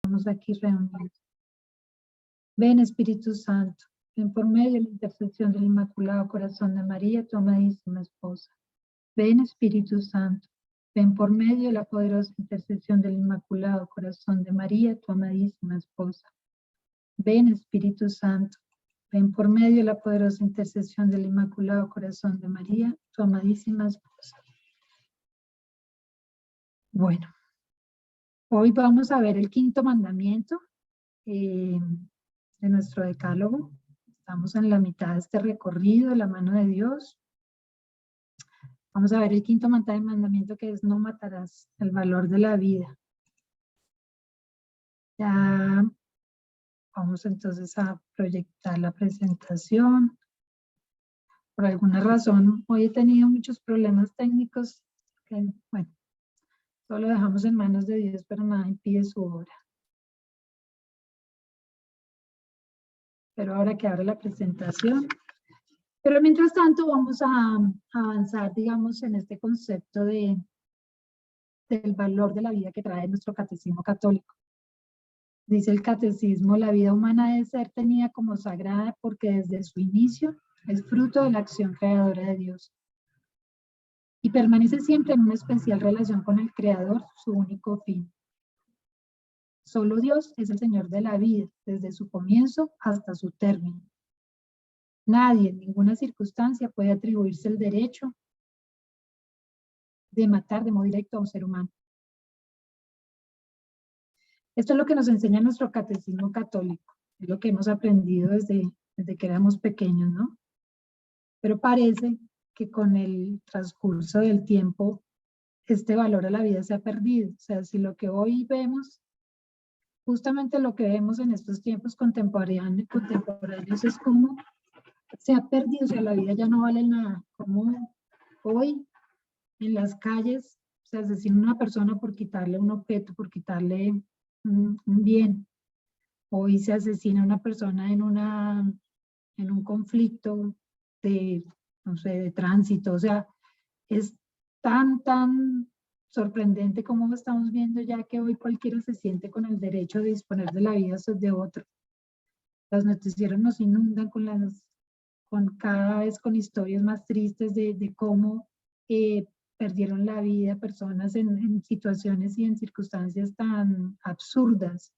Estamos aquí reunidos. Ven, Espíritu Santo, ven por medio de la intercesión del Inmaculado Corazón de María, tu amadísima esposa. Ven, Espíritu Santo, ven por medio de la poderosa intercesión del Inmaculado Corazón de María, tu amadísima esposa. Ven, Espíritu Santo, ven por medio de la poderosa intercesión del Inmaculado Corazón de María, tu amadísima esposa. Bueno, hoy vamos a ver el quinto mandamiento de nuestro decálogo. Estamos en la mitad de este recorrido, la mano de Dios. Vamos a ver el quinto mandamiento, que es no matarás, el valor de la vida. Ya vamos entonces a proyectar la presentación. Por alguna razón, hoy he tenido muchos problemas técnicos que, bueno, todo lo dejamos en manos de Dios, pero nada impide su obra. Pero ahora que abra la presentación. Pero mientras tanto vamos a avanzar, digamos, en este concepto del valor de la vida que trae nuestro catecismo católico. Dice el catecismo, la vida humana debe ser tenida como sagrada porque desde su inicio es fruto de la acción creadora de Dios. Y permanece siempre en una especial relación con el Creador, su único fin. Solo Dios es el Señor de la vida, desde su comienzo hasta su término. Nadie, en ninguna circunstancia, puede atribuirse el derecho de matar de modo directo a un ser humano. Esto es lo que nos enseña nuestro catecismo católico, es lo que hemos aprendido desde que éramos pequeños, ¿no? Pero parece que con el transcurso del tiempo, este valor a la vida se ha perdido. O sea, si lo que hoy vemos, justamente lo que vemos en estos tiempos contemporáneos es como se ha perdido, o sea, la vida ya no vale nada. Como hoy en las calles se asesina una persona por quitarle un objeto, por quitarle un bien. Hoy se asesina a una persona en un conflicto de, no sé, de tránsito. O sea, es tan sorprendente como estamos viendo ya que hoy cualquiera se siente con el derecho de disponer de la vida de otro. Los noticieros nos inundan cada vez con historias más tristes de cómo perdieron la vida personas en situaciones y en circunstancias tan absurdas.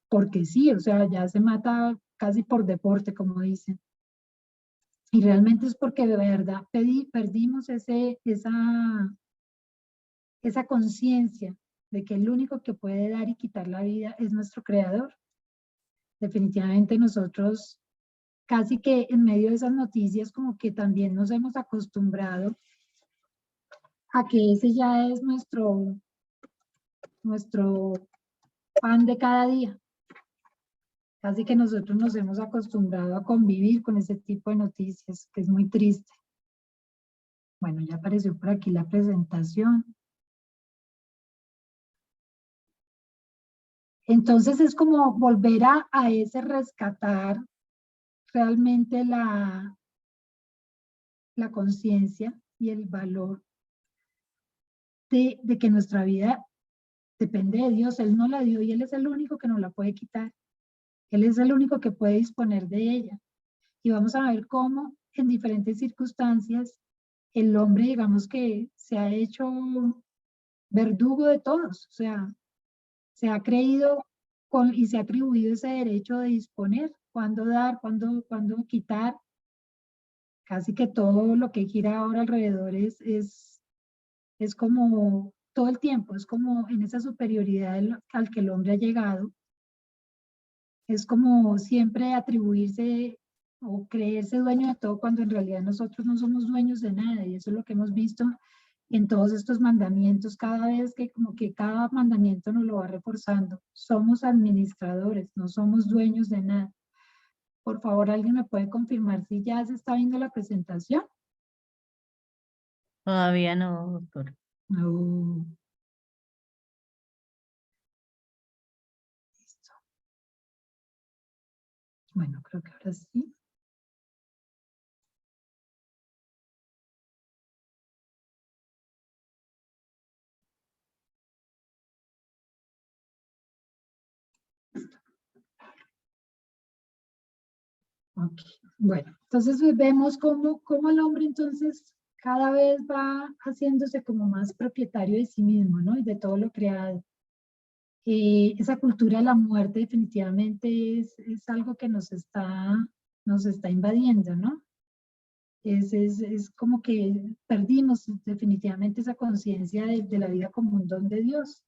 Porque sí, o sea, ya se mata casi por deporte, como dicen. Y realmente es porque de verdad perdimos esa conciencia de que el único que puede dar y quitar la vida es nuestro Creador. Definitivamente nosotros, casi que en medio de esas noticias, como que también nos hemos acostumbrado a que ese ya es nuestro pan de cada día. Casi que nosotros nos hemos acostumbrado a convivir con ese tipo de noticias, que es muy triste. Bueno, ya apareció por aquí la presentación. Entonces es como volver a ese rescatar realmente la conciencia y el valor de que nuestra vida depende de Dios. Él nos la dio y Él es el único que nos la puede quitar. Él es el único que puede disponer de ella. Y vamos a ver cómo en diferentes circunstancias el hombre, digamos que se ha hecho verdugo de todos. O sea, se ha creído y se ha atribuido ese derecho de disponer, cuándo dar, cuándo quitar. Casi que todo lo que gira ahora alrededor es como todo el tiempo, es como en esa superioridad al que el hombre ha llegado. Es como siempre atribuirse o creerse dueño de todo cuando en realidad nosotros no somos dueños de nada, y eso es lo que hemos visto en todos estos mandamientos, cada vez que como que cada mandamiento nos lo va reforzando. Somos administradores, no somos dueños de nada. Por favor, ¿alguien me puede confirmar si ya se está viendo la presentación? Todavía no, doctor. No. Listo. Bueno, creo que ahora sí. Ok, bueno, entonces vemos cómo el hombre entonces cada vez va haciéndose como más propietario de sí mismo, ¿no? Y de todo lo creado. Esa cultura de la muerte definitivamente es algo que nos está invadiendo, ¿no? Es como que perdimos definitivamente esa conciencia de la vida como un don de Dios.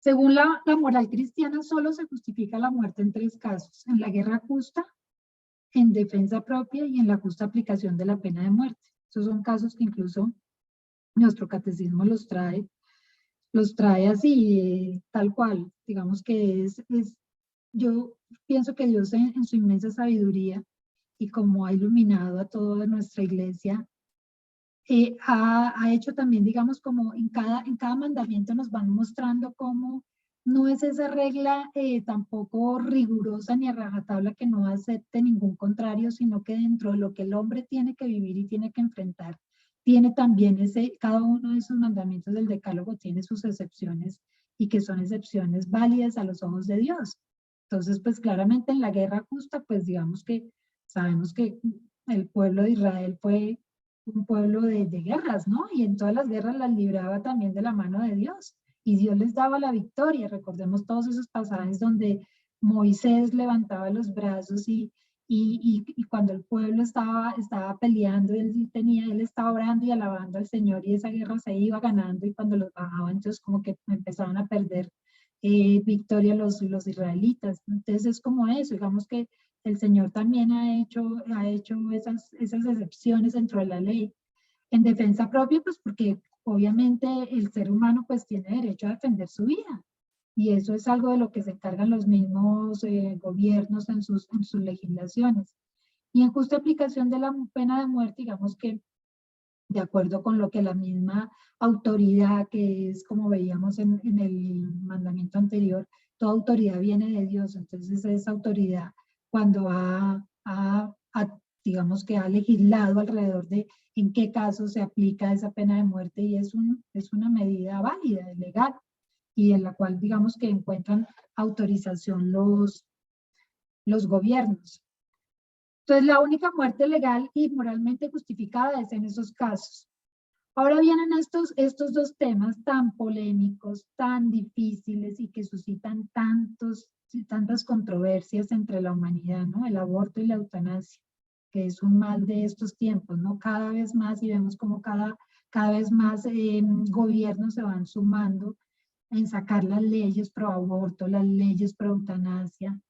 Según la moral cristiana, solo se justifica la muerte en 3 casos: en la guerra justa, en defensa propia y en la justa aplicación de la pena de muerte. Esos son casos que incluso nuestro catecismo los trae así, tal cual. Digamos que yo pienso que Dios en su inmensa sabiduría y como ha iluminado a toda nuestra iglesia, ha hecho también, digamos, como en cada mandamiento nos van mostrando cómo no es esa regla tampoco rigurosa ni a rajatabla que no acepte ningún contrario, sino que dentro de lo que el hombre tiene que vivir y tiene que enfrentar, tiene también cada uno de esos mandamientos del decálogo tiene sus excepciones y que son excepciones válidas a los ojos de Dios. Entonces, pues claramente en la guerra justa, pues digamos que sabemos que el pueblo de Israel fue un pueblo de guerras, ¿no? Y en todas las guerras las libraba también de la mano de Dios. Y Dios les daba la victoria. Recordemos todos esos pasajes donde Moisés levantaba los brazos y cuando el pueblo estaba peleando, él estaba orando y alabando al Señor y esa guerra se iba ganando y cuando los bajaban, entonces como que empezaban a perder victoria los israelitas. Entonces es como eso, digamos que el Señor también ha hecho esas excepciones dentro de la ley. En defensa propia, pues porque obviamente el ser humano pues tiene derecho a defender su vida. Y eso es algo de lo que se encargan los mismos gobiernos en sus legislaciones. Y en justa aplicación de la pena de muerte, digamos que de acuerdo con lo que la misma autoridad, que es como veíamos en el mandamiento anterior, toda autoridad viene de Dios. Entonces esa autoridad cuando digamos que ha legislado alrededor de en qué casos se aplica esa pena de muerte y es una medida válida, legal, y en la cual digamos que encuentran autorización los gobiernos. Entonces la única muerte legal y moralmente justificada es en esos casos. Ahora vienen estos dos temas tan polémicos, tan difíciles y que suscitan tantas controversias entre la humanidad, ¿no? El aborto y la eutanasia, que es un mal de estos tiempos, ¿no? Cada vez más, y vemos como cada vez más gobiernos se van sumando en sacar las leyes pro aborto, las leyes pro eutanasia,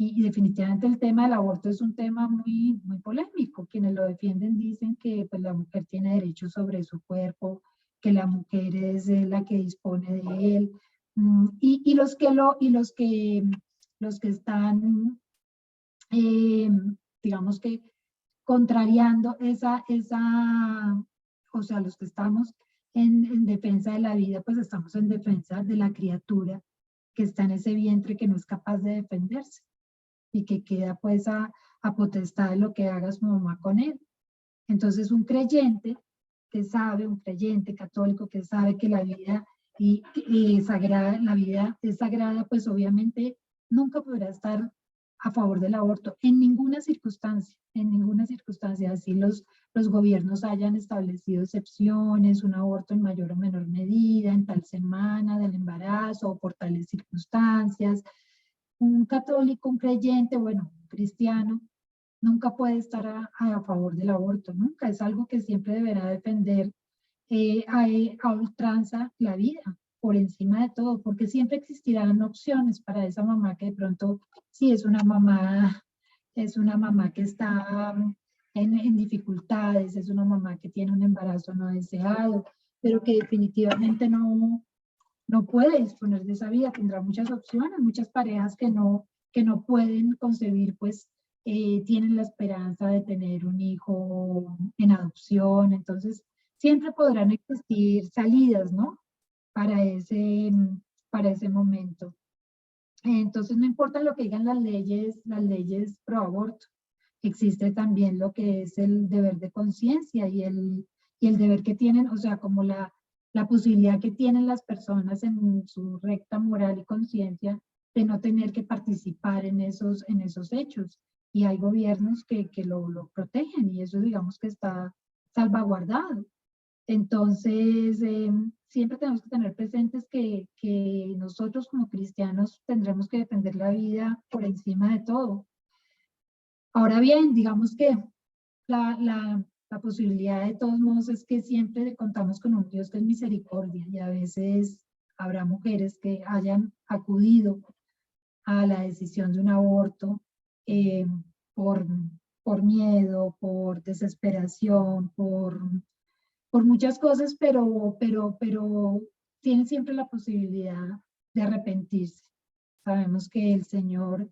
y definitivamente el tema del aborto es un tema muy polémico. Quienes lo defienden dicen que pues, la mujer tiene derecho sobre su cuerpo, que la mujer es la que dispone de él. Y los que están, digamos que, contrariando o sea, los que estamos en defensa de la vida, pues estamos en defensa de la criatura que está en ese vientre que no es capaz de defenderse y que queda pues a potestad de lo que haga su mamá con él. Entonces un creyente que sabe, un creyente católico que sabe que la vida sagrada, la vida es sagrada, pues obviamente nunca podrá estar a favor del aborto en ninguna circunstancia, así los gobiernos hayan establecido excepciones, un aborto en mayor o menor medida, en tal semana del embarazo o por tales circunstancias. Un católico, un creyente, bueno, un cristiano, nunca puede estar a favor del aborto, nunca. Es algo que siempre deberá defender a ultranza la vida, por encima de todo, porque siempre existirán opciones para esa mamá que de pronto, si es una mamá que está en dificultades, es una mamá que tiene un embarazo no deseado, pero que definitivamente no puede disponer de esa vida, tendrá muchas opciones, muchas parejas que no pueden concebir, pues tienen la esperanza de tener un hijo en adopción, entonces siempre podrán existir salidas, ¿no? Para ese momento. Entonces no importa lo que digan las leyes pro aborto, existe también lo que es el deber de conciencia y el deber que tienen, o sea, como la posibilidad que tienen las personas en su recta moral y conciencia de no tener que participar en esos hechos. Y hay gobiernos que lo protegen y eso digamos que está salvaguardado. Entonces, siempre tenemos que tener presentes que nosotros como cristianos tendremos que defender la vida por encima de todo. Ahora bien, digamos que la posibilidad de todos modos es que siempre contamos con un Dios que es misericordia y a veces habrá mujeres que hayan acudido a la decisión de un aborto eh, por, por miedo, por desesperación, por muchas cosas, pero tienen siempre la posibilidad de arrepentirse. Sabemos que el Señor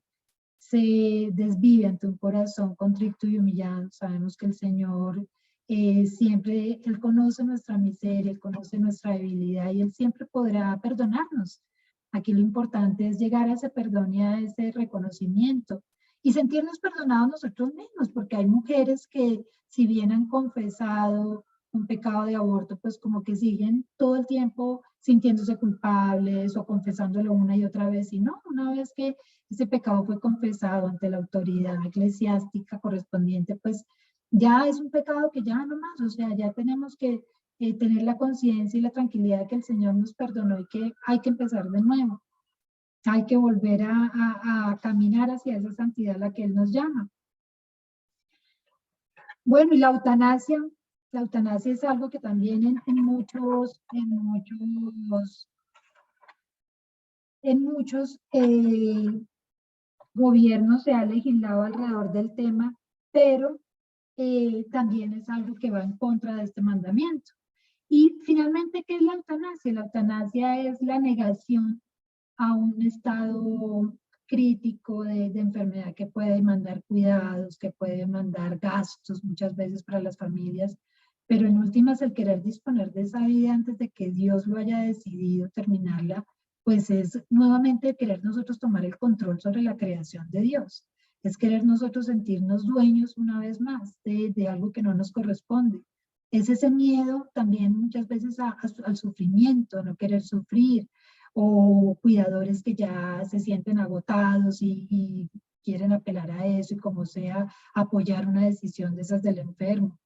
se desvive ante un corazón contrito y humillado. Sabemos que el Señor siempre, Él conoce nuestra miseria, Él conoce nuestra debilidad y Él siempre podrá perdonarnos. Aquí lo importante es llegar a ese perdón y a ese reconocimiento y sentirnos perdonados nosotros mismos, porque hay mujeres que si bien han confesado un pecado de aborto, pues como que siguen todo el tiempo sintiéndose culpables o confesándolo una y otra vez, y no, una vez que ese pecado fue confesado ante la autoridad eclesiástica correspondiente, pues ya es un pecado que ya no más, o sea, ya tenemos que tener la conciencia y la tranquilidad de que el Señor nos perdonó y que hay que empezar de nuevo. Hay que volver a caminar hacia esa santidad a la que Él nos llama. Bueno, y la eutanasia es algo que también en muchos gobiernos se ha legislado alrededor del tema, pero también es algo que va en contra de este mandamiento. Y finalmente, ¿qué es la eutanasia? La eutanasia es la negación a un estado crítico de enfermedad que puede demandar cuidados, que puede demandar gastos muchas veces para las familias, pero en últimas el querer disponer de esa vida antes de que Dios lo haya decidido terminarla, pues es nuevamente querer nosotros tomar el control sobre la creación de Dios. Es querer nosotros sentirnos dueños una vez más de algo que no nos corresponde. Es ese miedo también muchas veces al sufrimiento, a no querer sufrir, o cuidadores que ya se sienten agotados y quieren apelar a eso y como sea apoyar una decisión de esas del enfermo.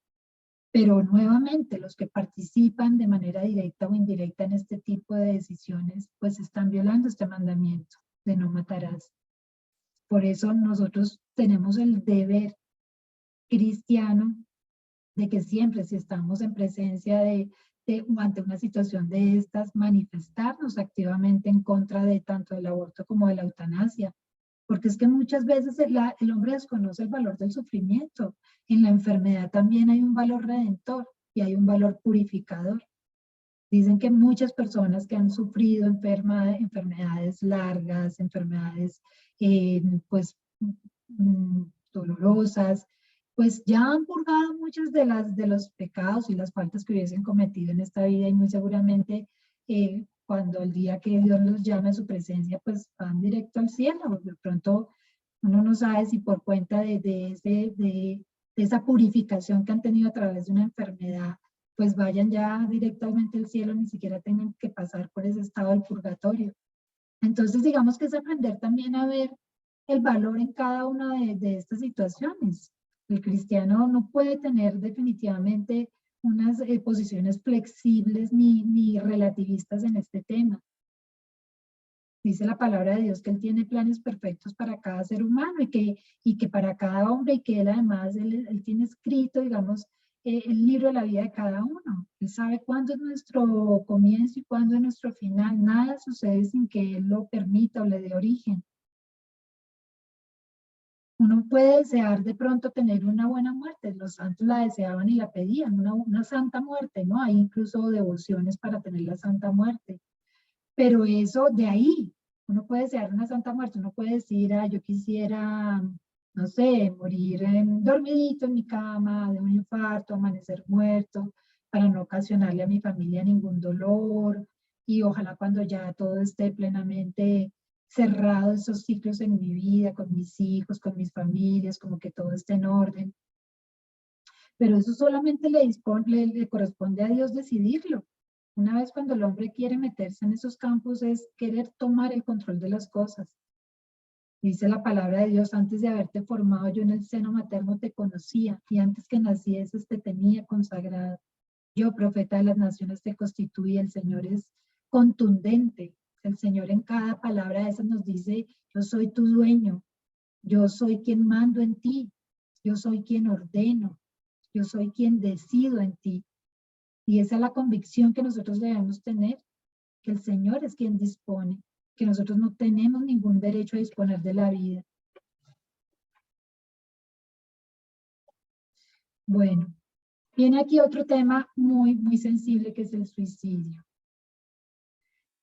Pero nuevamente los que participan de manera directa o indirecta en este tipo de decisiones pues están violando este mandamiento de no matarás. Por eso nosotros tenemos el deber cristiano de que siempre si estamos en presencia ante una situación de estas, manifestarnos activamente en contra de tanto del aborto como de la eutanasia. Porque es que muchas veces el hombre desconoce el valor del sufrimiento. En la enfermedad también hay un valor redentor y hay un valor purificador. Dicen que muchas personas que han sufrido enfermedades largas, enfermedades pues dolorosas, pues ya han purgado muchos de los pecados y las faltas que hubiesen cometido en esta vida y muy seguramente cuando el día que Dios los llame a su presencia, pues van directo al cielo. De pronto uno no sabe si por cuenta de esa purificación que han tenido a través de una enfermedad, pues vayan ya directamente al cielo, ni siquiera tengan que pasar por ese estado del purgatorio. Entonces, digamos que es aprender también a ver el valor en cada una de estas situaciones. El cristiano no puede tener definitivamente unas posiciones flexibles ni relativistas en este tema. Dice la palabra de Dios que Él tiene planes perfectos para cada ser humano y que para cada hombre y que Él además, Él tiene escrito, digamos, el libro de la vida de cada uno. Él sabe cuándo es nuestro comienzo y cuándo es nuestro final. Nada sucede sin que Él lo permita o le dé origen. Uno puede desear de pronto tener una buena muerte. Los santos la deseaban y la pedían, una santa muerte, ¿no? Hay incluso devociones para tener la santa muerte. Pero eso de ahí, uno puede desear una santa muerte, uno puede decir, ah, yo quisiera, no sé, morir dormidito en mi cama, de un infarto, amanecer muerto, para no ocasionarle a mi familia ningún dolor, y ojalá cuando ya todo esté plenamente cerrado, esos ciclos en mi vida, con mis hijos, con mis familias, como que todo esté en orden. Pero eso solamente le corresponde a Dios decidirlo. Una vez cuando el hombre quiere meterse en esos campos es querer tomar el control de las cosas. Dice la palabra de Dios, antes de haberte formado yo en el seno materno te conocía y antes que nacieses te tenía consagrado. Yo, profeta de las naciones, te constituí. El Señor es contundente. El Señor en cada palabra de esas nos dice, yo soy tu dueño, yo soy quien mando en ti, yo soy quien ordeno, yo soy quien decido en ti. Y esa es la convicción que nosotros debemos tener, que el Señor es quien dispone, que nosotros no tenemos ningún derecho a disponer de la vida. Bueno, viene aquí otro tema muy, muy sensible que es el suicidio.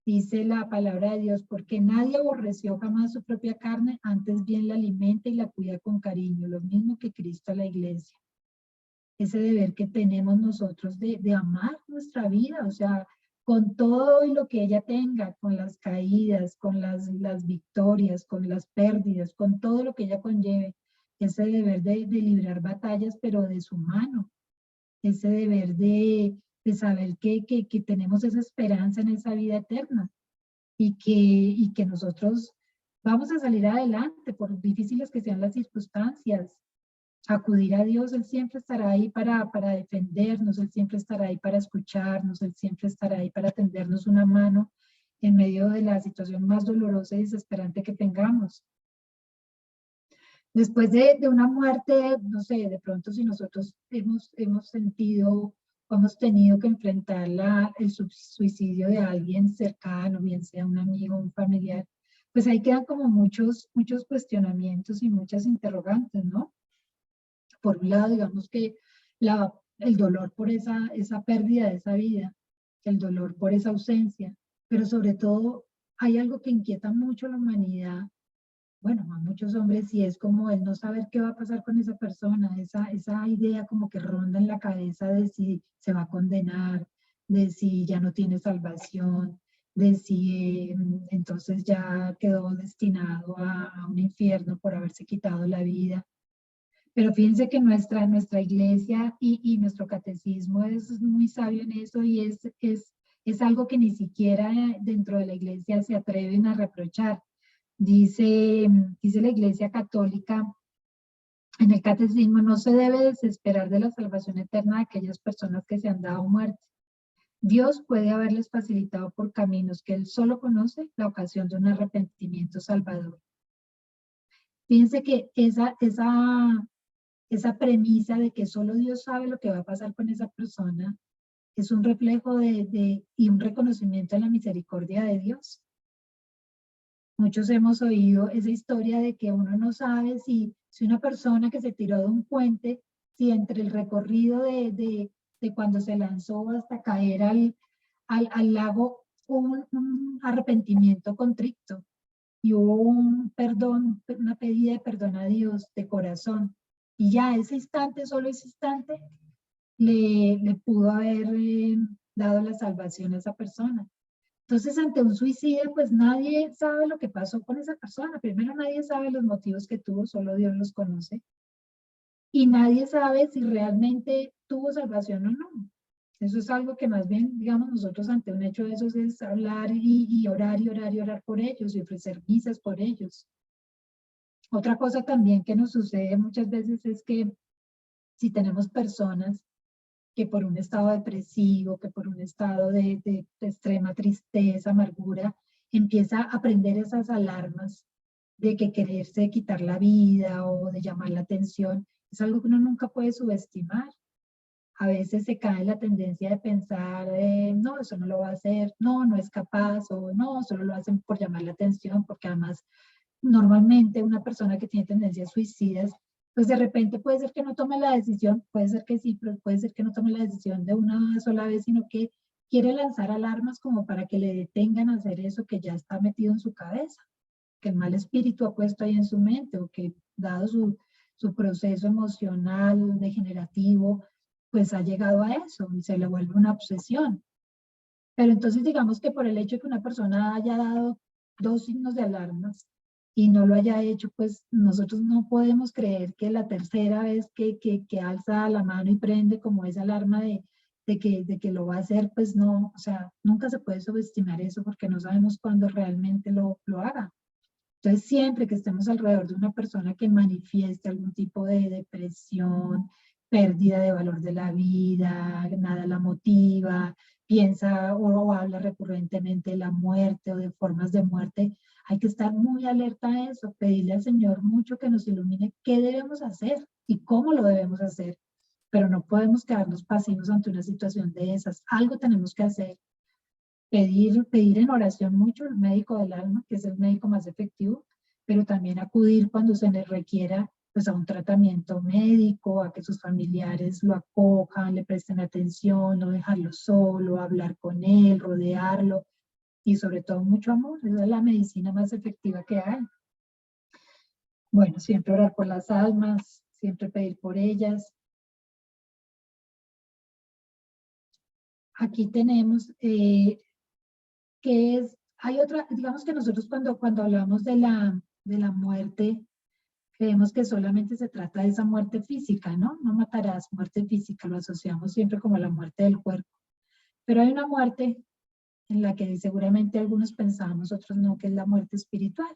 Dice la palabra de Dios, porque nadie aborreció jamás su propia carne, antes bien la alimenta y la cuida con cariño, lo mismo que Cristo a la iglesia. Ese deber que tenemos nosotros de amar nuestra vida, o sea, con todo y lo que ella tenga, con las caídas, con las victorias, con las pérdidas, con todo lo que ella conlleve, ese deber de librar batallas, pero de su mano, ese deber de saber que tenemos esa esperanza en esa vida eterna y que nosotros vamos a salir adelante por difíciles que sean las circunstancias. Acudir a Dios, Él siempre estará ahí para defendernos, Él siempre estará ahí para escucharnos, Él siempre estará ahí para tendernos una mano en medio de la situación más dolorosa y desesperante que tengamos. Después de una muerte, no sé, de pronto si nosotros hemos sentido o hemos tenido que enfrentar el suicidio de alguien cercano, bien sea un amigo, un familiar, pues ahí quedan como muchos cuestionamientos y muchas interrogantes, ¿no? Por un lado, digamos que el dolor por esa pérdida de esa vida, el dolor por esa ausencia, pero sobre todo hay algo que inquieta mucho a la humanidad, bueno, a muchos hombres, y es como el no saber qué va a pasar con esa persona, esa idea como que ronda en la cabeza de si se va a condenar, de si ya no tiene salvación, de si entonces ya quedó destinado a un infierno por haberse quitado la vida. Pero fíjense que nuestra iglesia y nuestro catecismo es muy sabio en eso y es algo que ni siquiera dentro de la iglesia se atreven a reprochar. Dice la Iglesia Católica en el Catecismo, no se debe desesperar de la salvación eterna de aquellas personas que se han dado muerte. Dios puede haberles facilitado por caminos que Él solo conoce la ocasión de un arrepentimiento salvador. Fíjense que esa premisa de que solo Dios sabe lo que va a pasar con esa persona es un reflejo y un reconocimiento de la misericordia de Dios. Muchos hemos oído esa historia de que uno no sabe si una persona que se tiró de un puente, si entre el recorrido de cuando se lanzó hasta caer al lago, hubo un arrepentimiento contrito y hubo un perdón, una pedida de perdón a Dios de corazón. Y ya ese instante, solo ese instante, le pudo haber dado la salvación a esa persona. Entonces, ante un suicidio, pues nadie sabe lo que pasó con esa persona. Primero, nadie sabe los motivos que tuvo, solo Dios los conoce. Y nadie sabe si realmente tuvo salvación o no. Eso es algo que más bien, digamos, nosotros ante un hecho de esos es hablar y orar y orar y orar por ellos y ofrecer misas por ellos. Otra cosa también que nos sucede muchas veces es que si tenemos personas que por un estado depresivo, que por un estado de extrema tristeza, amargura, empieza a prender esas alarmas de que quererse quitar la vida o de llamar la atención, es algo que uno nunca puede subestimar. A veces se cae la tendencia de pensar, no, eso no lo va a hacer, no, no es capaz, o no, solo lo hacen por llamar la atención, porque además normalmente una persona que tiene tendencias suicidas, pues de repente puede ser que no tome la decisión, puede ser que sí, pero puede ser que no tome la decisión de una sola vez, sino que quiere lanzar alarmas como para que le detengan a hacer eso que ya está metido en su cabeza, que el mal espíritu ha puesto ahí en su mente, o que dado su proceso emocional degenerativo, pues ha llegado a eso y se le vuelve una obsesión. Pero entonces digamos que por el hecho de que una persona haya dado 2 signos de alarmas y no lo haya hecho, pues nosotros no podemos creer que la tercera vez que alza la mano y prende como esa alarma de de que lo va a hacer, pues no, o sea, nunca se puede subestimar eso porque no sabemos cuándo realmente lo haga. Entonces, siempre que estemos alrededor de una persona que manifieste algún tipo de depresión, pérdida de valor de la vida, nada la motiva, piensa o habla recurrentemente de la muerte o de formas de muerte, hay que estar muy alerta a eso, pedirle al Señor mucho que nos ilumine qué debemos hacer y cómo lo debemos hacer, pero no podemos quedarnos pasivos ante una situación de esas. Algo tenemos que hacer. Pedir en oración mucho al médico del alma, que es el médico más efectivo, pero también acudir cuando se le requiera pues, a un tratamiento médico, a que sus familiares lo acojan, le presten atención, no dejarlo solo, hablar con él, rodearlo y sobre todo mucho amor. Esa es la medicina más efectiva que hay. Bueno, siempre orar por las almas, siempre pedir por ellas. Aquí tenemos que es, hay otra, digamos que nosotros cuando hablamos de la muerte, creemos que solamente se trata de esa muerte física, ¿no? No matarás, muerte física, lo asociamos siempre como la muerte del cuerpo. Pero hay una muerte en la que seguramente algunos pensamos, otros no, que es la muerte espiritual.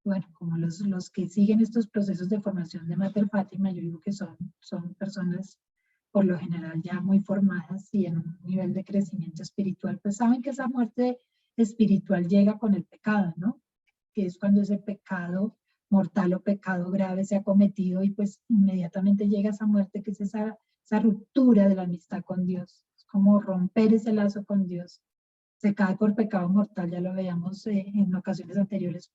Bueno, como los que siguen estos procesos de formación de Mater Fátima, yo digo que son personas por lo general ya muy formadas y en un nivel de crecimiento espiritual, pues saben que esa muerte espiritual llega con el pecado, ¿no? Que es cuando ese pecado mortal o pecado grave se ha cometido y pues inmediatamente llega esa muerte, que es esa ruptura de la amistad con Dios. Es como romper ese lazo con Dios. Se cae por pecado mortal, ya lo veíamos en ocasiones anteriores,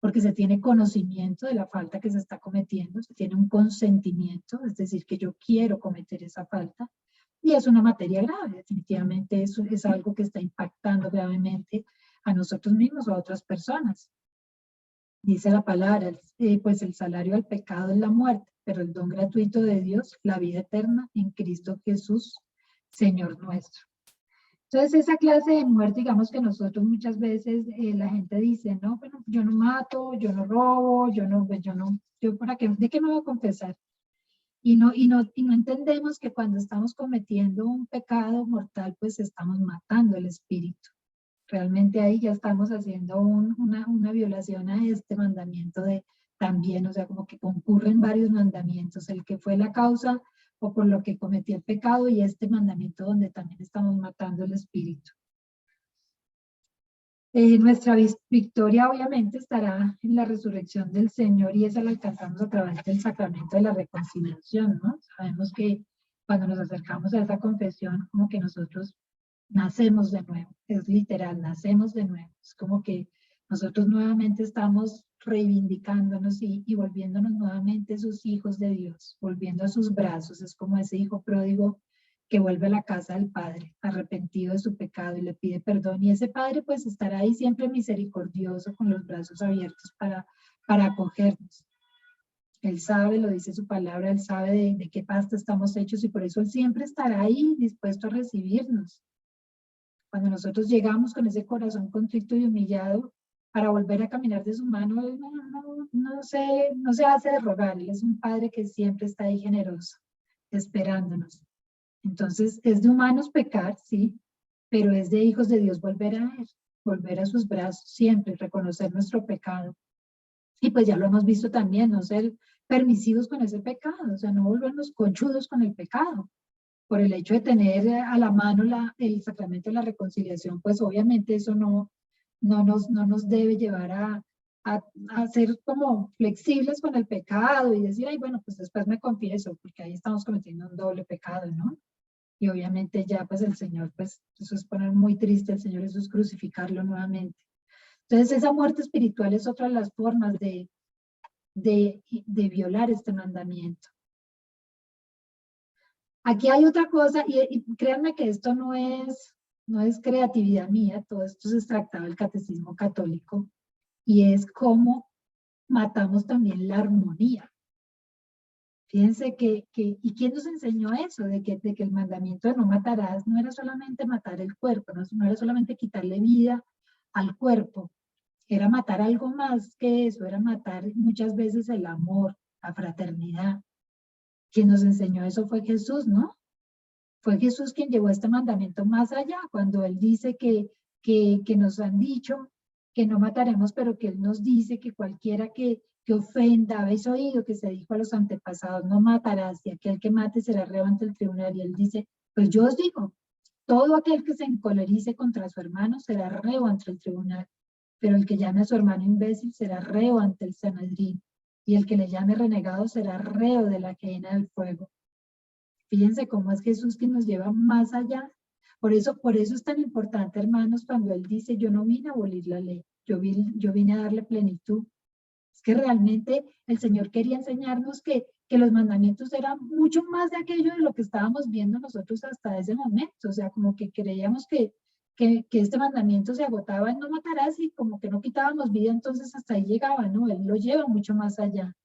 porque se tiene conocimiento de la falta que se está cometiendo, se tiene un consentimiento, es decir, que yo quiero cometer esa falta, y es una materia grave, definitivamente eso es algo que está impactando gravemente a nosotros mismos o a otras personas. Dice la palabra, pues el salario del pecado es la muerte, pero el don gratuito de Dios, la vida eterna en Cristo Jesús, Señor nuestro. Entonces, esa clase de muerte, digamos que nosotros muchas veces la gente dice, no, bueno, yo no mato, yo no robo, yo para qué, ¿de qué me voy a confesar? Y no entendemos que cuando estamos cometiendo un pecado mortal, pues estamos matando el espíritu. Realmente ahí ya estamos haciendo una violación a este mandamiento de también, o sea, como que concurren varios mandamientos, el que fue la causa o por lo que cometí el pecado y este mandamiento donde también estamos matando el espíritu. Nuestra victoria obviamente estará en la resurrección del Señor y esa la alcanzamos a través del sacramento de la reconciliación, ¿no? Sabemos que cuando nos acercamos a esa confesión, como que nosotros nacemos de nuevo, es literal, nacemos de nuevo, es como que nosotros nuevamente estamos reivindicándonos y volviéndonos nuevamente sus hijos de Dios, volviendo a sus brazos, es como ese hijo pródigo que vuelve a la casa del Padre, arrepentido de su pecado y le pide perdón. Y ese Padre pues estará ahí siempre misericordioso, con los brazos abiertos para acogernos. Él sabe, lo dice su palabra, Él sabe de qué pasta estamos hechos y por eso Él siempre estará ahí dispuesto a recibirnos. Cuando nosotros llegamos con ese corazón contrito y humillado para volver a caminar de su mano, Él no se hace de rogar. Él es un Padre que siempre está ahí generoso, esperándonos. Entonces, es de humanos pecar, sí, pero es de hijos de Dios volver a Él, volver a sus brazos siempre, reconocer nuestro pecado. Y pues ya lo hemos visto también, no ser permisivos con ese pecado, o sea, no volvernos conchudos con el pecado. Por el hecho de tener a la mano el sacramento de la reconciliación, pues obviamente eso no nos debe llevar a ser como flexibles con el pecado y decir, ay, bueno, pues después me confieso, porque ahí estamos cometiendo un doble pecado, ¿no? Y obviamente ya pues el Señor, pues eso es poner muy triste al Señor, eso es crucificarlo nuevamente. Entonces esa muerte espiritual es otra de las formas de violar este mandamiento. Aquí hay otra cosa, y créanme que esto no es creatividad mía, todo esto es extractado del Catecismo Católico, y es cómo matamos también la armonía. Fíjense ¿y quién nos enseñó eso? De que el mandamiento de no matarás no era solamente matar el cuerpo, no era solamente quitarle vida al cuerpo, era matar algo más que eso, era matar muchas veces el amor, la fraternidad. Quien nos enseñó eso fue Jesús, ¿no? Fue Jesús quien llevó este mandamiento más allá, cuando Él dice que nos han dicho que no mataremos, pero que Él nos dice que cualquiera que ofenda, habéis oído que se dijo a los antepasados, no matarás, y aquel que mate será reo ante el tribunal. Y Él dice, pues yo os digo, todo aquel que se encolerice contra su hermano será reo ante el tribunal, pero el que llame a su hermano imbécil será reo ante el Sanedrín, y el que le llame renegado será reo de la cadena del fuego. Fíjense cómo es Jesús que nos lleva más allá. Por eso es tan importante, hermanos, cuando Él dice, yo no vine a abolir la ley, yo vine a darle plenitud. Es que realmente el Señor quería enseñarnos que los mandamientos eran mucho más de aquello de lo que estábamos viendo nosotros hasta ese momento. O sea, como que creíamos que este mandamiento se agotaba en no matarás y como que no quitábamos vida, entonces hasta ahí llegaba, ¿no? Él lo lleva mucho más allá.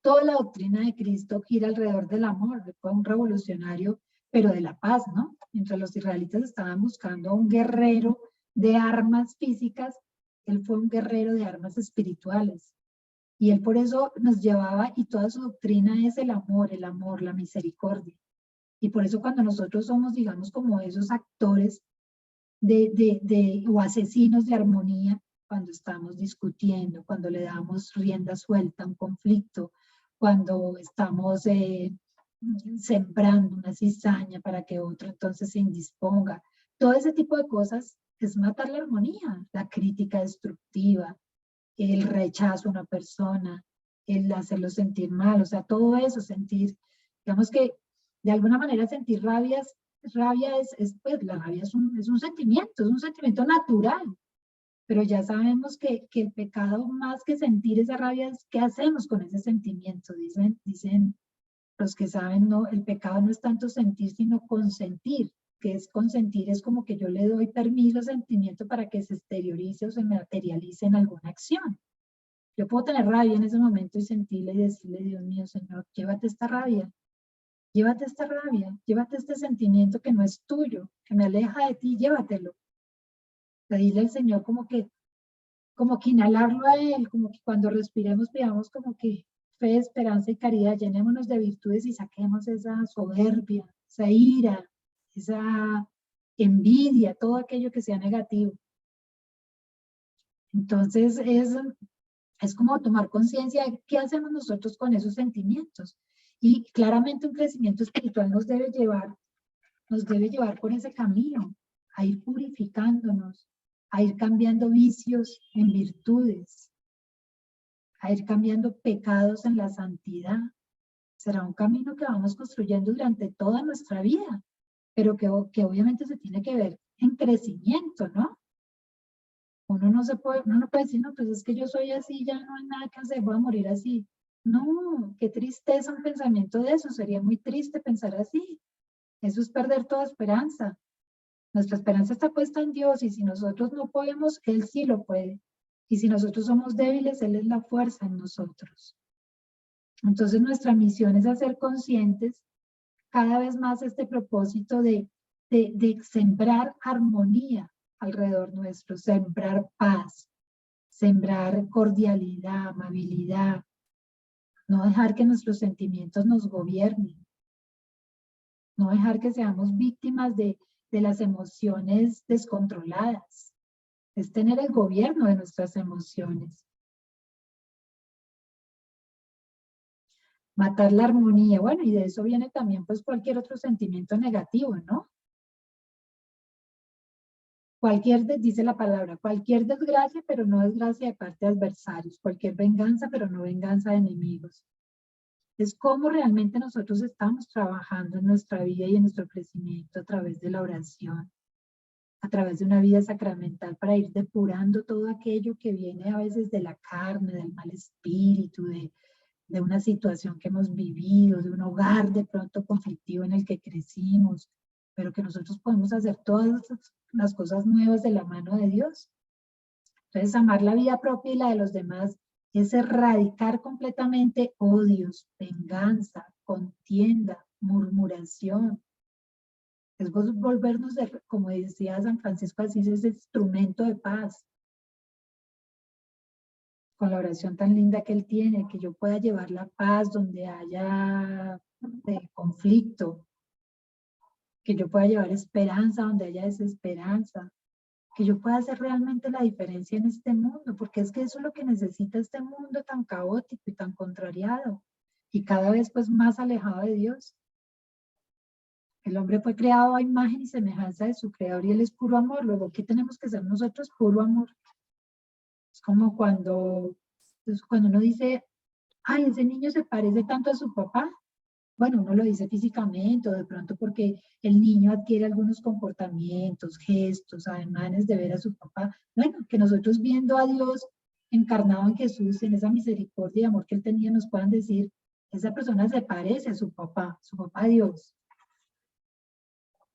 Toda la doctrina de Cristo gira alrededor del amor. Fue un revolucionario, pero de la paz, ¿no? Mientras los israelitas estaban buscando a un guerrero de armas físicas, él fue un guerrero de armas espirituales. Y él por eso nos llevaba, y toda su doctrina es el amor, la misericordia. Y por eso cuando nosotros somos, digamos, como esos actores o asesinos de armonía, cuando estamos discutiendo, cuando le damos rienda suelta a un conflicto, cuando estamos sembrando una cizaña para que otro entonces se indisponga. Todo ese tipo de cosas es matar la armonía, la crítica destructiva, el rechazo a una persona, el hacerlo sentir mal, o sea, todo eso, sentir, digamos que de alguna manera sentir rabia pues la rabia es un sentimiento natural, pero ya sabemos que el pecado más que sentir esa rabia es qué hacemos con ese sentimiento, dicen los que saben, no, el pecado no es tanto sentir, sino consentir, que es consentir, es como que yo le doy permiso al sentimiento para que se exteriorice o se materialice en alguna acción. Yo puedo tener rabia en ese momento y sentirle y decirle, Dios mío, Señor, llévate esta rabia, llévate este sentimiento que no es tuyo, que me aleja de ti, llévatelo. Pedirle al Señor como que inhalarlo a Él, como que cuando respiremos pidamos como que fe, esperanza y caridad, llenémonos de virtudes y saquemos esa soberbia, esa ira, esa envidia, todo aquello que sea negativo. Entonces es como tomar conciencia de qué hacemos nosotros con esos sentimientos. Y claramente un crecimiento espiritual nos debe llevar por ese camino, a ir purificándonos, a ir cambiando vicios en virtudes, a ir cambiando pecados en la santidad. Será un camino que vamos construyendo durante toda nuestra vida, pero que obviamente se tiene que ver en crecimiento, ¿no? Uno no puede decir, no, pues es que yo soy así, ya no hay nada que hacer, voy a morir así. No, qué tristeza un pensamiento de eso, sería muy triste pensar así. Eso es perder toda esperanza. Nuestra esperanza está puesta en Dios y si nosotros no podemos, Él sí lo puede. Y si nosotros somos débiles, Él es la fuerza en nosotros. Entonces nuestra misión es hacer conscientes cada vez más este propósito de sembrar armonía alrededor nuestro, sembrar paz, sembrar cordialidad, amabilidad, no dejar que nuestros sentimientos nos gobiernen, no dejar que seamos víctimas de las emociones descontroladas, es tener el gobierno de nuestras emociones. Matar la armonía, bueno, y de eso viene también pues cualquier otro sentimiento negativo, ¿no? Dice la palabra, cualquier desgracia, pero no desgracia de parte de adversarios, cualquier venganza, pero no venganza de enemigos. Es cómo realmente nosotros estamos trabajando en nuestra vida y en nuestro crecimiento a través de la oración, a través de una vida sacramental para ir depurando todo aquello que viene a veces de la carne, del mal espíritu, de una situación que hemos vivido, de un hogar de pronto conflictivo en el que crecimos, pero que nosotros podemos hacer todas las cosas nuevas de la mano de Dios. Entonces, amar la vida propia y la de los demás es erradicar completamente odios, venganza, contienda, murmuración. Es volvernos, como decía San Francisco de Asís, ese instrumento de paz. Con la oración tan linda que él tiene, que yo pueda llevar la paz donde haya conflicto, que yo pueda llevar esperanza donde haya desesperanza, que yo pueda hacer realmente la diferencia en este mundo, porque es que eso es lo que necesita este mundo tan caótico y tan contrariado, y cada vez pues más alejado de Dios. El hombre fue creado a imagen y semejanza de su creador y él es puro amor. Luego, ¿qué tenemos que ser nosotros? Puro amor. Es como cuando uno dice, ay, ese niño se parece tanto a su papá. Bueno, uno lo dice físicamente o de pronto porque el niño adquiere algunos comportamientos, gestos, ademanes de ver a su papá. Bueno, que nosotros viendo a Dios encarnado en Jesús, en esa misericordia y amor que él tenía, nos puedan decir, esa persona se parece a su papá Dios.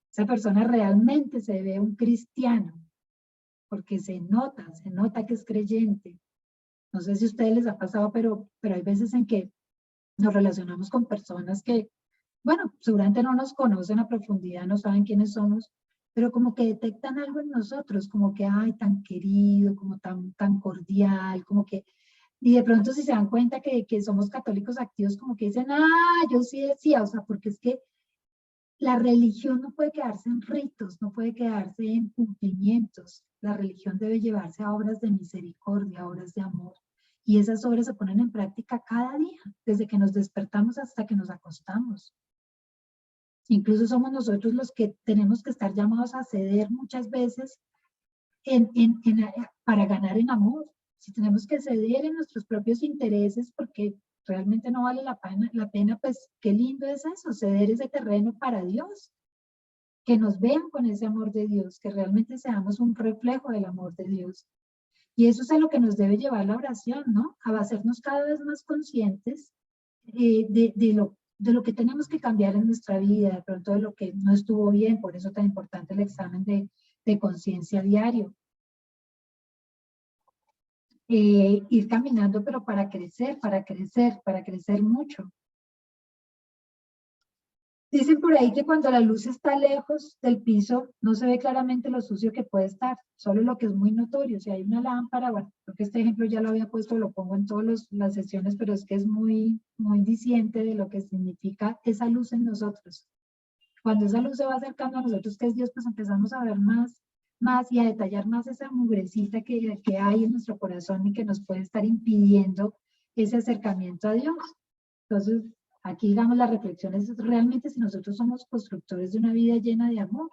Esa persona realmente se ve un cristiano, porque se nota que es creyente. No sé si a ustedes les ha pasado, pero hay veces en que nos relacionamos con personas que, bueno, seguramente no nos conocen a profundidad, no saben quiénes somos, pero como que detectan algo en nosotros, como que, ay, tan querido, como tan cordial, como que, y de pronto si se dan cuenta que somos católicos activos, como que dicen, ah, yo sí decía, o sea, porque es que la religión no puede quedarse en ritos, no puede quedarse en cumplimientos. La religión debe llevarse a obras de misericordia, a obras de amor. Y esas obras se ponen en práctica cada día, desde que nos despertamos hasta que nos acostamos. Incluso somos nosotros los que tenemos que estar llamados a ceder muchas veces para ganar en amor. Si tenemos que ceder en nuestros propios intereses porque realmente no vale la pena, pues qué lindo es eso, ceder ese terreno para Dios. Que nos vean con ese amor de Dios, que realmente seamos un reflejo del amor de Dios. Y eso es a lo que nos debe llevar la oración, ¿no? A hacernos cada vez más conscientes de lo que tenemos que cambiar en nuestra vida, de pronto de lo que no estuvo bien, por eso tan importante el examen de conciencia diario. Ir caminando, pero para crecer mucho. Dicen por ahí que cuando la luz está lejos del piso, no se ve claramente lo sucio que puede estar, solo lo que es muy notorio. Si hay una lámpara, bueno, creo que este ejemplo ya lo había puesto, lo pongo en todas las sesiones, pero es que es muy diciente de lo que significa esa luz en nosotros. Cuando esa luz se va acercando a nosotros, que es Dios, pues empezamos a ver más y a detallar más esa mugrecita que hay en nuestro corazón y que nos puede estar impidiendo ese acercamiento a Dios. Entonces, aquí, digamos, la reflexión es realmente si nosotros somos constructores de una vida llena de amor.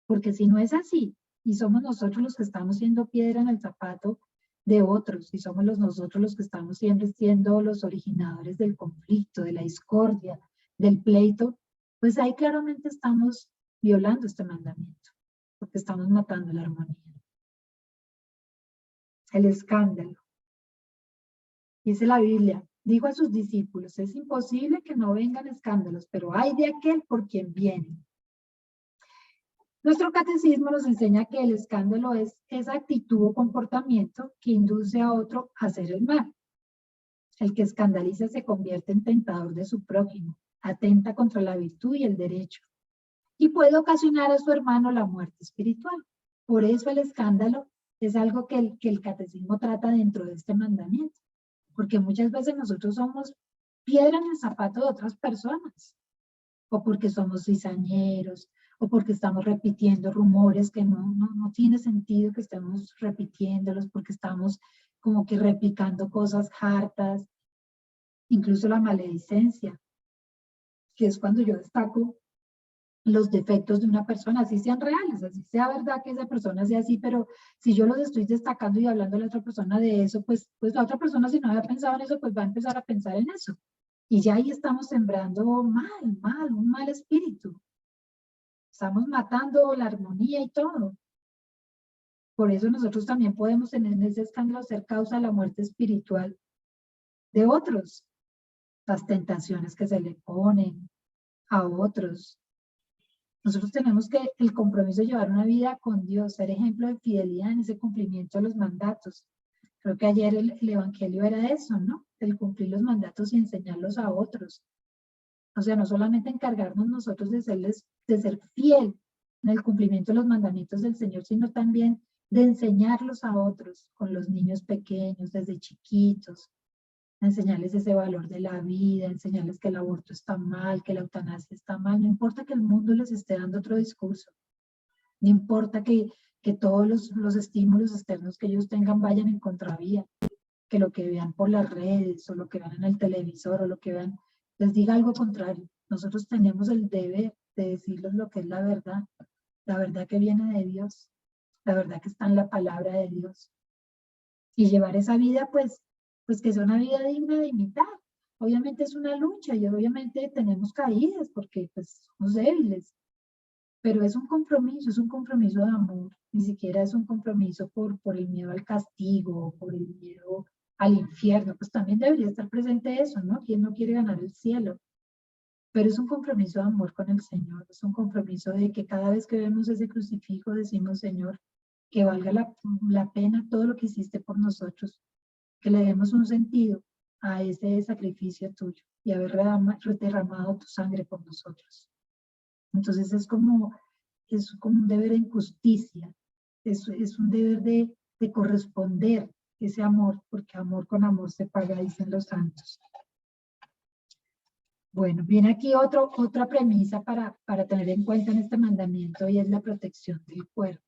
Porque si no es así, y somos nosotros los que estamos siendo piedra en el zapato de otros, y somos nosotros los que estamos siempre siendo los originadores del conflicto, de la discordia, del pleito, pues ahí claramente estamos violando este mandamiento, porque estamos matando la armonía. El escándalo. Dice la Biblia, dijo a sus discípulos, es imposible que no vengan escándalos, pero hay de aquel por quien vienen. Nuestro catecismo nos enseña que el escándalo es esa actitud o comportamiento que induce a otro a hacer el mal. El que escandaliza se convierte en tentador de su prójimo, atenta contra la virtud y el derecho, y puede ocasionar a su hermano la muerte espiritual. Por eso el escándalo es algo que el catecismo trata dentro de este mandamiento. Porque muchas veces nosotros somos piedra en el zapato de otras personas, o porque somos cizañeros, o porque estamos repitiendo rumores que no tiene sentido que estemos repitiéndolos, porque estamos como que replicando cosas hartas, incluso la maledicencia, que es cuando yo destaco los defectos de una persona, así sean reales, así sea verdad que esa persona sea así, pero si yo los estoy destacando y hablando a la otra persona de eso, pues la otra persona si no había pensado en eso, pues va a empezar a pensar en eso. Y ya ahí estamos sembrando un mal espíritu. Estamos matando la armonía y todo. Por eso nosotros también podemos en ese escándalo ser causa de la muerte espiritual de otros. Las tentaciones que se le ponen a otros. Nosotros tenemos que el compromiso de llevar una vida con Dios, ser ejemplo de fidelidad en ese cumplimiento de los mandatos. Creo que ayer el evangelio era eso, ¿no? El cumplir los mandatos y enseñarlos a otros. O sea, no solamente encargarnos nosotros de ser fiel en el cumplimiento de los mandamientos del Señor, sino también de enseñarlos a otros, con los niños pequeños, desde chiquitos. enseñarles ese valor de la vida, enseñarles que el aborto está mal, que la eutanasia está mal. No importa que el mundo les esté dando otro discurso, no importa que todos los estímulos externos que ellos tengan vayan en contravía, que lo que vean por las redes o lo que vean en el televisor o lo que vean les diga algo contrario. Nosotros tenemos el deber de decirles lo que es la verdad que viene de Dios, la verdad que está en la palabra de Dios. Y llevar esa vida, pues que sea una vida digna de imitar. Obviamente es una lucha y obviamente tenemos caídas porque pues somos débiles, pero es un compromiso de amor, ni siquiera es un compromiso por el miedo al castigo, por el miedo al infierno, pues también debería estar presente eso, ¿no? ¿Quién no quiere ganar el cielo? Pero es un compromiso de amor con el Señor, es un compromiso de que cada vez que vemos ese crucifijo decimos, Señor, que valga la pena todo lo que hiciste por nosotros, que le demos un sentido a ese sacrificio tuyo y haber derramado tu sangre por nosotros. Entonces es como un deber de justicia, es un deber de corresponder ese amor, porque amor con amor se paga, dicen los santos. Bueno, viene aquí otra premisa para tener en cuenta en este mandamiento y es la protección del cuerpo.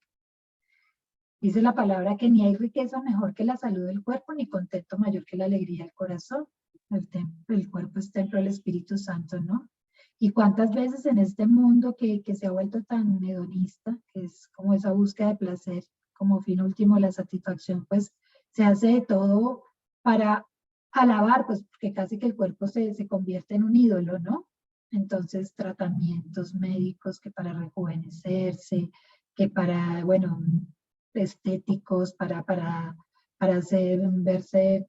Dice la palabra que ni hay riqueza mejor que la salud del cuerpo, ni contento mayor que la alegría del corazón. El cuerpo es templo del Espíritu Santo, ¿no? Y cuántas veces en este mundo que se ha vuelto tan hedonista, que es como esa búsqueda de placer, como fin último de la satisfacción, pues se hace de todo para alabar, pues porque casi que el cuerpo se convierte en un ídolo, ¿no? Entonces tratamientos médicos que para rejuvenecerse, que para, bueno, estéticos, para verse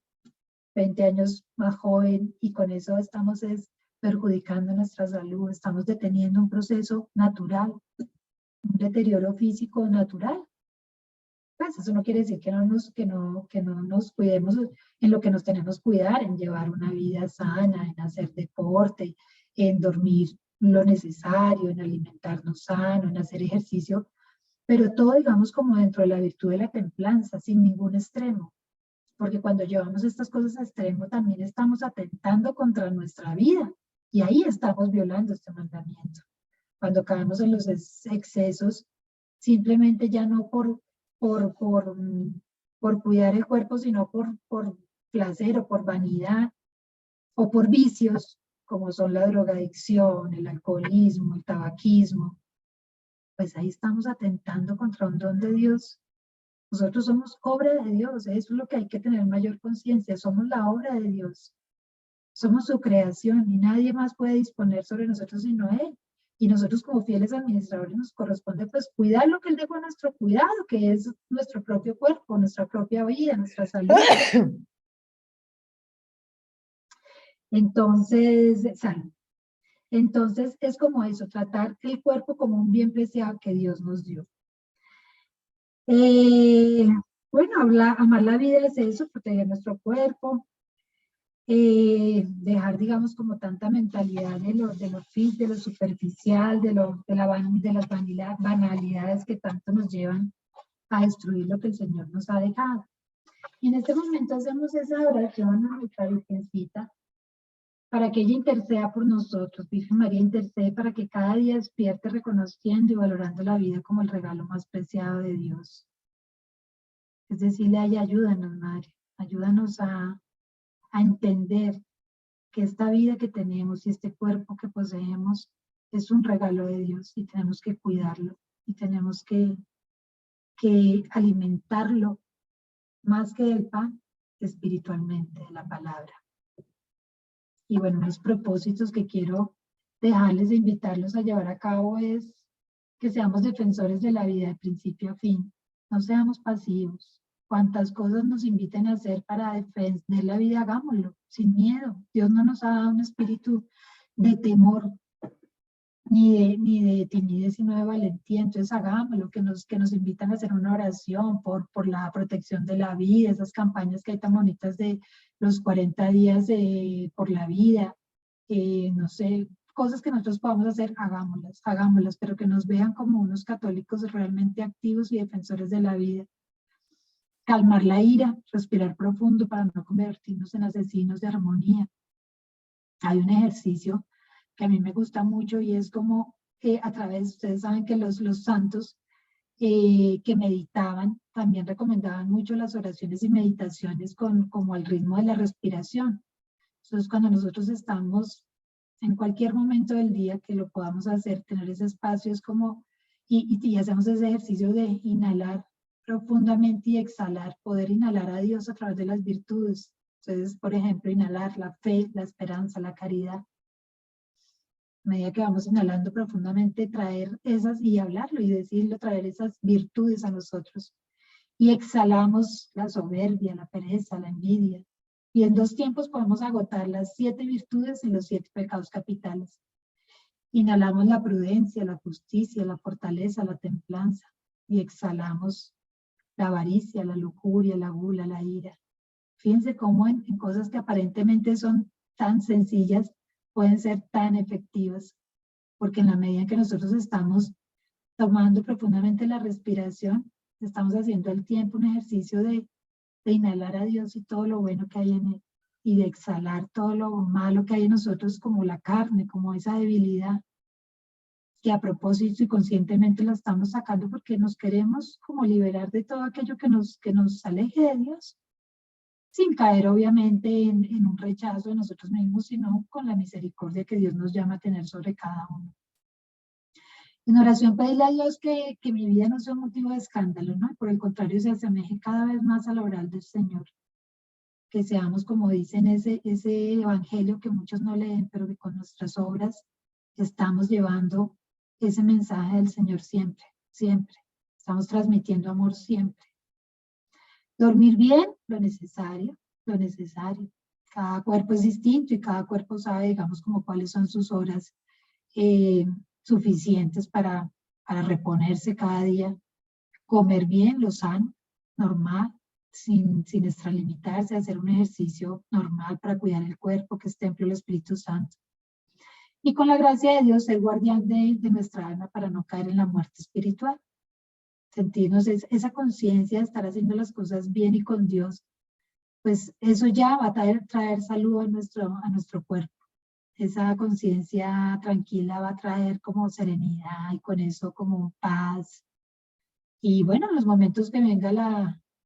20 años más joven, y con eso estamos perjudicando nuestra salud, estamos deteniendo un proceso natural, un deterioro físico natural. Pues eso no quiere decir que no nos cuidemos en lo que nos tenemos que cuidar, en llevar una vida sana, en hacer deporte, en dormir lo necesario, en alimentarnos sano, en hacer ejercicio, pero todo, digamos, como dentro de la virtud de la templanza, sin ningún extremo. Porque cuando llevamos estas cosas a extremo, también estamos atentando contra nuestra vida. Y ahí estamos violando este mandamiento. Cuando caemos en los excesos, simplemente ya no por cuidar el cuerpo, sino por placer o por vanidad o por vicios, como son la drogadicción, el alcoholismo, el tabaquismo, pues ahí estamos atentando contra un don de Dios. Nosotros somos obra de Dios, eso es lo que hay que tener mayor conciencia, somos la obra de Dios, somos su creación y nadie más puede disponer sobre nosotros sino Él. Y nosotros como fieles administradores nos corresponde pues cuidar lo que Él dejó a nuestro cuidado, que es nuestro propio cuerpo, nuestra propia vida, nuestra salud. Entonces, Entonces es como eso, tratar el cuerpo como un bien preciado que Dios nos dio. Bueno, amar la vida es eso, proteger nuestro cuerpo, dejar, digamos, como tanta mentalidad de lo superficial, de las banalidades que tanto nos llevan a destruir lo que el Señor nos ha dejado. Y en este momento hacemos esa oración a nuestra Virgencita, para que ella interceda por nosotros. Virgen María, intercede para que cada día despierte reconociendo y valorando la vida como el regalo más preciado de Dios. Es decirle a ella, ayúdanos, Madre, ayúdanos a entender que esta vida que tenemos y este cuerpo que poseemos es un regalo de Dios y tenemos que cuidarlo y tenemos que alimentarlo más que del pan, espiritualmente, de la palabra. Y bueno, los propósitos que quiero dejarles e invitarlos a llevar a cabo es que seamos defensores de la vida de principio a fin, no seamos pasivos. Cuantas cosas nos inviten a hacer para defender la vida, hagámoslo, sin miedo. Dios no nos ha dado un espíritu de temor, ni de timidez, sino de valentía. Entonces hagámoslo, que nos invitan a hacer una oración por la protección de la vida, esas campañas que hay tan bonitas de los 40 días por la vida, no sé, cosas que nosotros podamos hacer, hagámoslas, pero que nos vean como unos católicos realmente activos y defensores de la vida. calmar la ira, respirar profundo para no convertirnos en asesinos de armonía. Hay un ejercicio que a mí me gusta mucho y es como a través, ustedes saben que los santos que meditaban también recomendaban mucho las oraciones y meditaciones como al ritmo de la respiración. Entonces, cuando nosotros estamos en cualquier momento del día que lo podamos hacer, tener ese espacio es como, y hacemos ese ejercicio de inhalar profundamente y exhalar, poder inhalar a Dios a través de las virtudes. Entonces, por ejemplo, inhalar la fe, la esperanza, la caridad. A medida que vamos inhalando profundamente, traer esas y hablarlo y decirlo, traer esas virtudes a nosotros. Y exhalamos la soberbia, la pereza, la envidia. Y en 2 tiempos podemos agotar las 7 virtudes y los 7 pecados capitales. Inhalamos la prudencia, la justicia, la fortaleza, la templanza. Y exhalamos la avaricia, la lujuria, la gula, la ira. Fíjense cómo en cosas que aparentemente son tan sencillas, pueden ser tan efectivas. Porque en la medida en que nosotros estamos tomando profundamente la respiración, estamos haciendo al tiempo un ejercicio de inhalar a Dios y todo lo bueno que hay en Él, y de exhalar todo lo malo que hay en nosotros, como la carne, como esa debilidad, que a propósito y conscientemente la estamos sacando porque nos queremos como liberar de todo aquello que nos aleje de Dios, sin caer obviamente en un rechazo de nosotros mismos, sino con la misericordia que Dios nos llama a tener sobre cada uno. En oración pedirle a Dios que mi vida no sea un motivo de escándalo, ¿no? Por el contrario, se asemeje cada vez más a la oral del Señor. Que seamos, como dicen, ese evangelio que muchos no leen, pero que con nuestras obras estamos llevando ese mensaje del Señor siempre, siempre. Estamos transmitiendo amor siempre. Dormir bien, lo necesario, lo necesario. Cada cuerpo es distinto y cada cuerpo sabe, digamos, como cuáles son sus horas suficientes para reponerse cada día. Comer bien, lo sano, normal, sin extralimitarse, hacer un ejercicio normal para cuidar el cuerpo, que es templo del Espíritu Santo. Y con la gracia de Dios, ser guardián de nuestra alma para no caer en la muerte espiritual. Sentirnos esa conciencia de estar haciendo las cosas bien y con Dios, pues eso ya va a traer salud a nuestro cuerpo. Esa conciencia tranquila va a traer como serenidad y con eso como paz. Y bueno, en los momentos que venga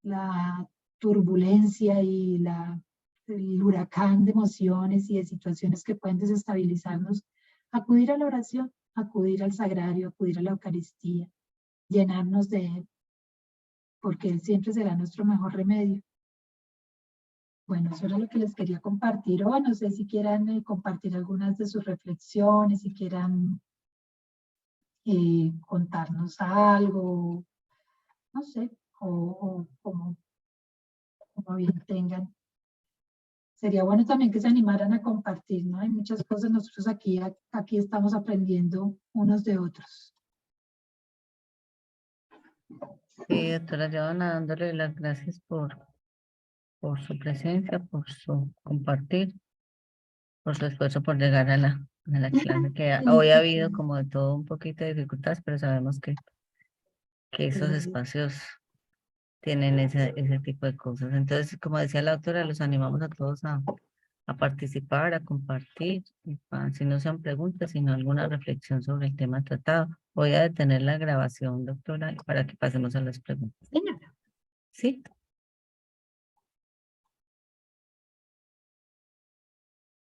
la turbulencia y el huracán de emociones y de situaciones que pueden desestabilizarnos, acudir a la oración, acudir al sagrario, acudir a la Eucaristía, llenarnos de Él, porque Él siempre será nuestro mejor remedio. Bueno, eso era lo que les quería compartir hoy. No sé si quieran compartir algunas de sus reflexiones, si quieran contarnos algo, no sé, o como bien tengan. Sería bueno también que se animaran a compartir, ¿no? Hay muchas cosas, nosotros aquí estamos aprendiendo unos de otros. Sí, doctora Joana, dándole las gracias por su presencia, por su compartir, por su esfuerzo por llegar a la clase, que hoy ha habido como de todo un poquito de dificultades, pero sabemos que esos espacios tienen ese tipo de cosas. Entonces, como decía la doctora, los animamos a todos a participar, a compartir, si no sean preguntas, sino alguna reflexión sobre el tema tratado. Voy a detener la grabación, doctora, para que pasemos a las preguntas. Señora. Sí.